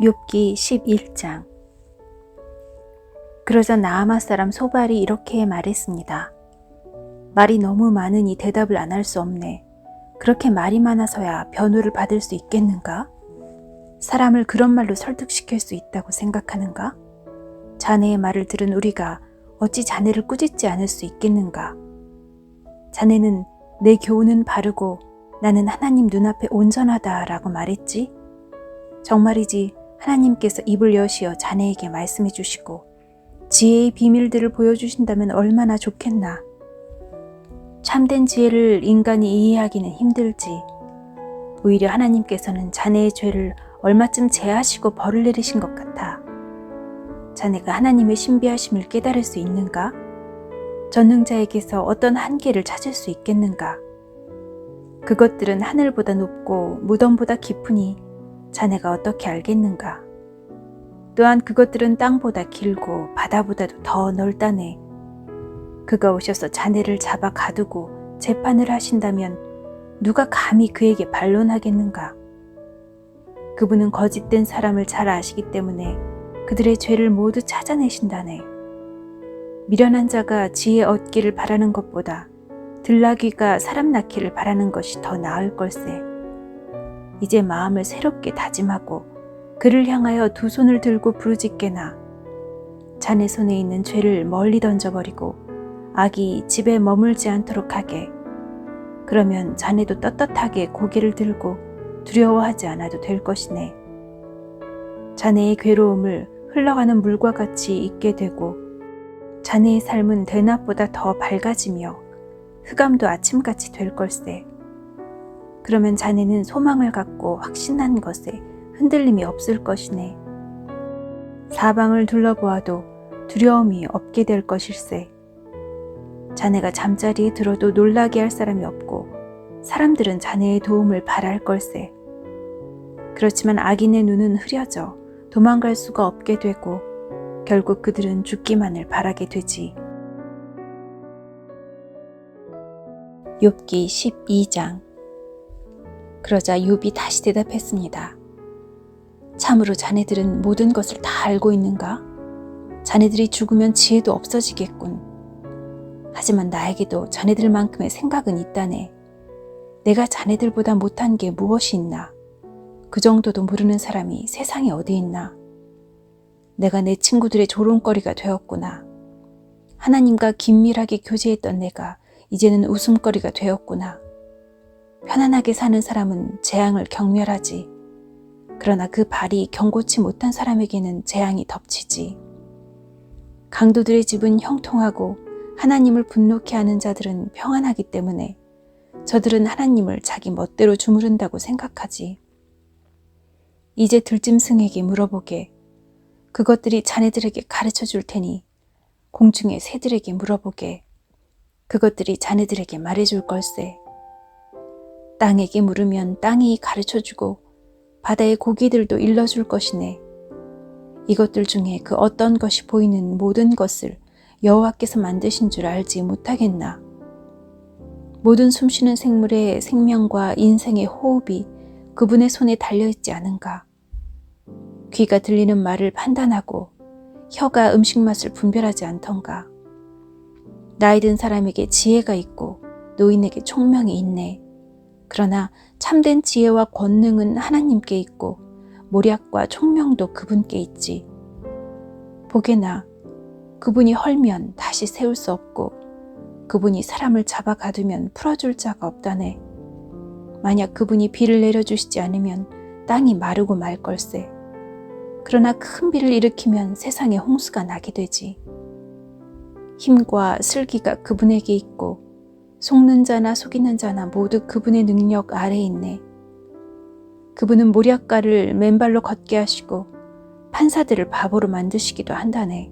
욥기 11장. 그러자 나아마 사람 소발이 이렇게 말했습니다. 말이 너무 많으니 대답을 안 할 수 없네. 그렇게 말이 많아서야 변호를 받을 수 있겠는가? 사람을 그런 말로 설득시킬 수 있다고 생각하는가? 자네의 말을 들은 우리가 어찌 자네를 꾸짖지 않을 수 있겠는가? 자네는 내 교훈은 바르고 나는 하나님 눈앞에 온전하다라고 말했지? 정말이지 하나님께서 입을 여시어 자네에게 말씀해 주시고 지혜의 비밀들을 보여주신다면 얼마나 좋겠나. 참된 지혜를 인간이 이해하기는 힘들지. 오히려 하나님께서는 자네의 죄를 얼마쯤 제하시고 벌을 내리신 것 같아. 자네가 하나님의 신비하심을 깨달을 수 있는가? 전능자에게서 어떤 한계를 찾을 수 있겠는가? 그것들은 하늘보다 높고 무덤보다 깊으니 자네가 어떻게 알겠는가? 또한 그것들은 땅보다 길고 바다보다도 더 넓다네. 그가 오셔서 자네를 잡아 가두고 재판을 하신다면 누가 감히 그에게 반론하겠는가? 그분은 거짓된 사람을 잘 아시기 때문에 그들의 죄를 모두 찾아내신다네. 미련한 자가 지혜 얻기를 바라는 것보다 들나귀가 사람 낳기를 바라는 것이 더 나을 걸세. 이제 마음을 새롭게 다짐하고 그를 향하여 두 손을 들고 부르짖게나. 자네 손에 있는 죄를 멀리 던져버리고 악이 집에 머물지 않도록 하게. 그러면 자네도 떳떳하게 고개를 들고 두려워하지 않아도 될 것이네. 자네의 괴로움을 흘러가는 물과 같이 잊게 되고 자네의 삶은 대낮보다 더 밝아지며 흑암도 아침같이 될 걸세. 그러면 자네는 소망을 갖고 확신한 것에 흔들림이 없을 것이네. 사방을 둘러보아도 두려움이 없게 될 것일세. 자네가 잠자리에 들어도 놀라게 할 사람이 없고 사람들은 자네의 도움을 바랄 걸세. 그렇지만 악인의 눈은 흐려져 도망갈 수가 없게 되고 결국 그들은 죽기만을 바라게 되지. 욥기 12장. 그러자 욥이 다시 대답했습니다. 참으로 자네들은 모든 것을 다 알고 있는가? 자네들이 죽으면 지혜도 없어지겠군. 하지만 나에게도 자네들만큼의 생각은 있다네. 내가 자네들보다 못한 게 무엇이 있나? 그 정도도 모르는 사람이 세상에 어디 있나? 내가 내 친구들의 조롱거리가 되었구나. 하나님과 긴밀하게 교제했던 내가 이제는 웃음거리가 되었구나. 편안하게 사는 사람은 재앙을 경멸하지. 그러나 그 발이 경고치 못한 사람에게는 재앙이 덮치지. 강도들의 집은 형통하고 하나님을 분노케 하는 자들은 평안하기 때문에 저들은 하나님을 자기 멋대로 주무른다고 생각하지. 이제 들짐승에게 물어보게. 그것들이 자네들에게 가르쳐 줄 테니 공중의 새들에게 물어보게. 그것들이 자네들에게 말해줄 걸세. 땅에게 물으면 땅이 가르쳐주고 바다의 고기들도 일러줄 것이네. 이것들 중에 그 어떤 것이 보이는 모든 것을 여호와께서 만드신 줄 알지 못하겠나. 모든 숨쉬는 생물의 생명과 인생의 호흡이 그분의 손에 달려있지 않은가. 귀가 들리는 말을 판단하고 혀가 음식 맛을 분별하지 않던가. 나이 든 사람에게 지혜가 있고 노인에게 총명이 있네. 그러나 참된 지혜와 권능은 하나님께 있고 모략과 총명도 그분께 있지. 보게나 그분이 헐면 다시 세울 수 없고 그분이 사람을 잡아 가두면 풀어줄 자가 없다네. 만약 그분이 비를 내려주시지 않으면 땅이 마르고 말 걸세. 그러나 큰 비를 일으키면 세상에 홍수가 나게 되지. 힘과 슬기가 그분에게 있고 속는 자나 속이는 자나 모두 그분의 능력 아래에 있네. 그분은 모략가를 맨발로 걷게 하시고 판사들을 바보로 만드시기도 한다네.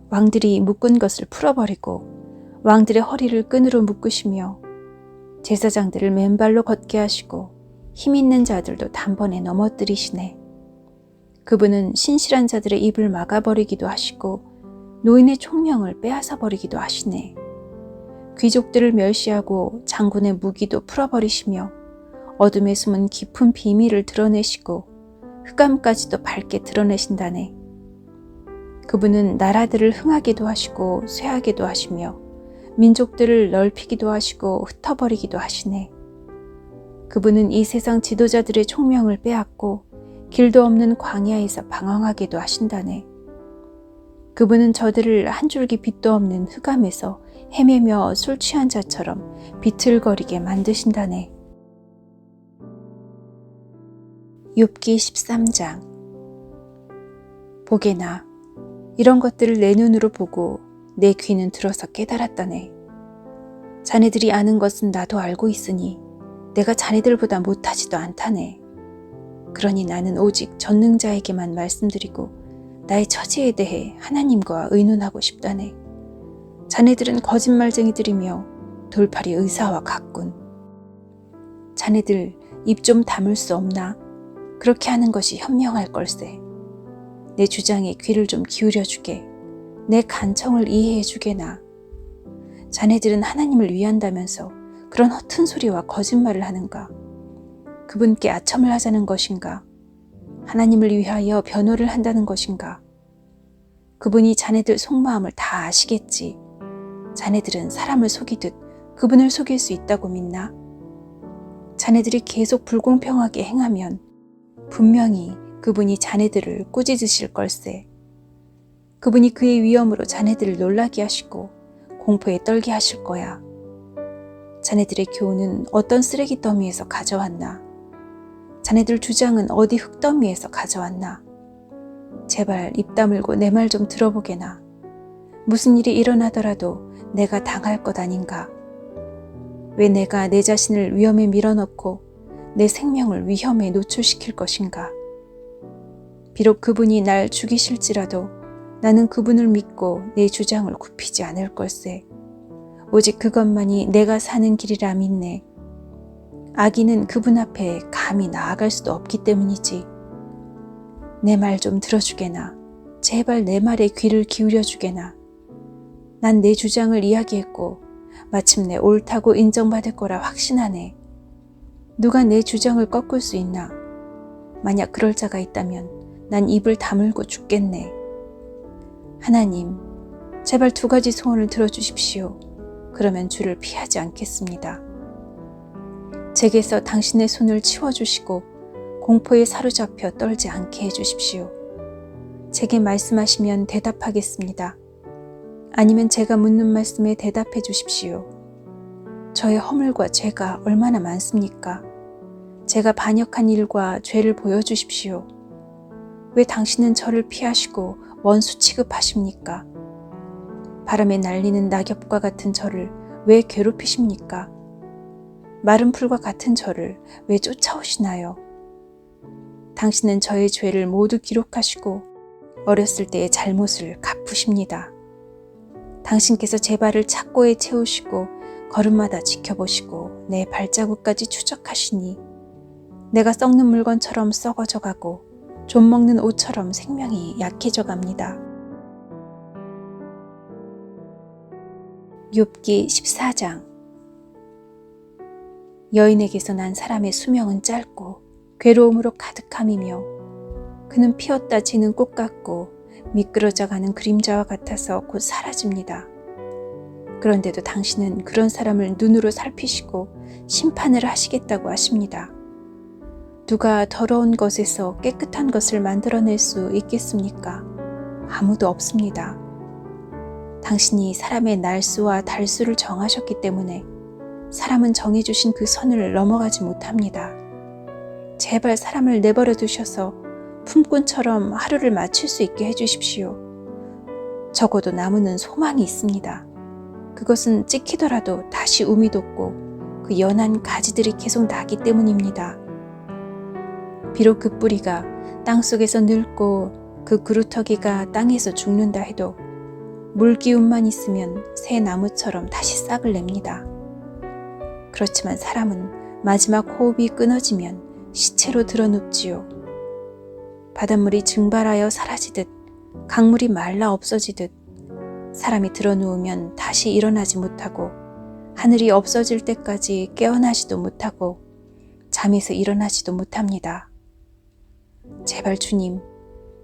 왕들이 묶은 것을 풀어버리고 왕들의 허리를 끈으로 묶으시며 제사장들을 맨발로 걷게 하시고 힘 있는 자들도 단번에 넘어뜨리시네. 그분은 신실한 자들의 입을 막아버리기도 하시고 노인의 총명을 빼앗아 버리기도 하시네. 귀족들을 멸시하고 장군의 무기도 풀어버리시며 어둠에 숨은 깊은 비밀을 드러내시고 흑암까지도 밝게 드러내신다네. 그분은 나라들을 흥하게도 하시고 쇠하게도 하시며 민족들을 넓히기도 하시고 흩어버리기도 하시네. 그분은 이 세상 지도자들의 총명을 빼앗고 길도 없는 광야에서 방황하게도 하신다네. 그분은 저들을 한 줄기 빛도 없는 흑암에서 헤매며 술 취한 자처럼 비틀거리게 만드신다네. 욥기 13장. 보게나, 이런 것들을 내 눈으로 보고 내 귀는 들어서 깨달았다네. 자네들이 아는 것은 나도 알고 있으니 내가 자네들보다 못하지도 않다네. 그러니 나는 오직 전능자에게만 말씀드리고 나의 처지에 대해 하나님과 의논하고 싶다네. 자네들은 거짓말쟁이들이며 돌팔이 의사와 같군. 자네들 입 좀 다물 수 없나? 그렇게 하는 것이 현명할 걸세. 내 주장에 귀를 좀 기울여 주게. 내 간청을 이해해 주게나. 자네들은 하나님을 위한다면서 그런 허튼 소리와 거짓말을 하는가? 그분께 아첨을 하자는 것인가? 하나님을 위하여 변호를 한다는 것인가? 그분이 자네들 속마음을 다 아시겠지. 자네들은 사람을 속이듯 그분을 속일 수 있다고 믿나? 자네들이 계속 불공평하게 행하면 분명히 그분이 자네들을 꾸짖으실 걸세. 그분이 그의 위엄으로 자네들을 놀라게 하시고 공포에 떨게 하실 거야. 자네들의 교훈은 어떤 쓰레기 더미에서 가져왔나? 자네들 주장은 어디 흙더미에서 가져왔나? 제발 입 다물고 내 말 좀 들어보게나. 무슨 일이 일어나더라도 내가 당할 것 아닌가? 왜 내가 내 자신을 위험에 밀어넣고 내 생명을 위험에 노출시킬 것인가? 비록 그분이 날 죽이실지라도 나는 그분을 믿고 내 주장을 굽히지 않을 걸세. 오직 그것만이 내가 사는 길이라 믿네. 악인은 그분 앞에 감히 나아갈 수도 없기 때문이지. 내 말 좀 들어주게나. 제발 내 말에 귀를 기울여 주게나. 난 내 주장을 이야기했고 마침내 옳다고 인정받을 거라 확신하네. 누가 내 주장을 꺾을 수 있나? 만약 그럴 자가 있다면 난 입을 다물고 죽겠네. 하나님, 제발 2가지 소원을 들어주십시오. 그러면 주를 피하지 않겠습니다. 제게서 당신의 손을 치워주시고 공포에 사로잡혀 떨지 않게 해주십시오. 제게 말씀하시면 대답하겠습니다. 아니면 제가 묻는 말씀에 대답해 주십시오. 저의 허물과 죄가 얼마나 많습니까? 제가 반역한 일과 죄를 보여주십시오. 왜 당신은 저를 피하시고 원수 취급하십니까? 바람에 날리는 낙엽과 같은 저를 왜 괴롭히십니까? 마른 풀과 같은 저를 왜 쫓아오시나요? 당신은 저의 죄를 모두 기록하시고 어렸을 때의 잘못을 갚으십니다. 당신께서 제 발을 착고에 채우시고 걸음마다 지켜보시고 내 발자국까지 추적하시니 내가 썩는 물건처럼 썩어져 가고 좀 먹는 옷처럼 생명이 약해져 갑니다. 욥기 14장. 여인에게서 난 사람의 수명은 짧고 괴로움으로 가득함이며 그는 피었다 지는 꽃 같고 미끄러져 가는 그림자와 같아서 곧 사라집니다. 그런데도 당신은 그런 사람을 눈으로 살피시고 심판을 하시겠다고 하십니다. 누가 더러운 것에서 깨끗한 것을 만들어낼 수 있겠습니까? 아무도 없습니다. 당신이 사람의 날수와 달수를 정하셨기 때문에 사람은 정해주신 그 선을 넘어가지 못합니다. 제발 사람을 내버려 두셔서 품꾼처럼 하루를 마칠 수 있게 해주십시오. 적어도 나무는 소망이 있습니다. 그것은 찍히더라도 다시 움이 돋고 그 연한 가지들이 계속 나기 때문입니다. 비록 그 뿌리가 땅속에서 늙고 그 그루터기가 땅에서 죽는다 해도 물기운만 있으면 새 나무처럼 다시 싹을 냅니다. 그렇지만 사람은 마지막 호흡이 끊어지면 시체로 드러눕지요. 바닷물이 증발하여 사라지듯 강물이 말라 없어지듯 사람이 드러누우면 다시 일어나지 못하고 하늘이 없어질 때까지 깨어나지도 못하고 잠에서 일어나지도 못합니다. 제발 주님,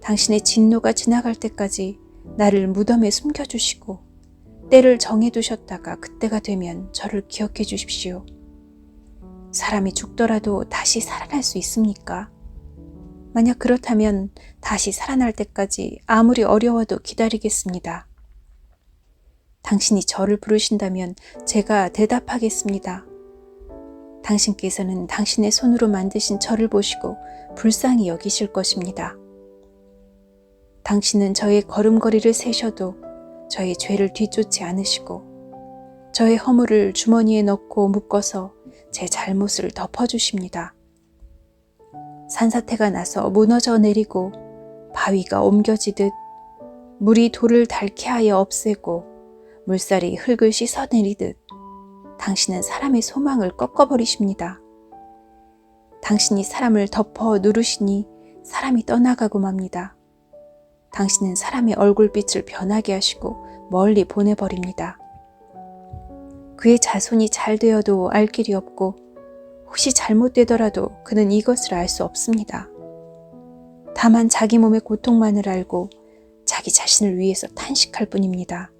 당신의 진노가 지나갈 때까지 나를 무덤에 숨겨주시고 때를 정해두셨다가 그때가 되면 저를 기억해 주십시오. 사람이 죽더라도 다시 살아날 수 있습니까? 만약 그렇다면 다시 살아날 때까지 아무리 어려워도 기다리겠습니다. 당신이 저를 부르신다면 제가 대답하겠습니다. 당신께서는 당신의 손으로 만드신 저를 보시고 불쌍히 여기실 것입니다. 당신은 저의 걸음걸이를 세셔도 저의 죄를 뒤쫓지 않으시고 저의 허물을 주머니에 넣고 묶어서 제 잘못을 덮어주십니다. 산사태가 나서 무너져 내리고 바위가 옮겨지듯 물이 돌을 닳게 하여 없애고 물살이 흙을 씻어내리듯 당신은 사람의 소망을 꺾어버리십니다. 당신이 사람을 덮어 누르시니 사람이 떠나가고 맙니다. 당신은 사람의 얼굴빛을 변하게 하시고 멀리 보내버립니다. 그의 자손이 잘 되어도 알 길이 없고 혹시 잘못되더라도 그는 이것을 알 수 없습니다. 다만 자기 몸의 고통만을 알고 자기 자신을 위해서 탄식할 뿐입니다.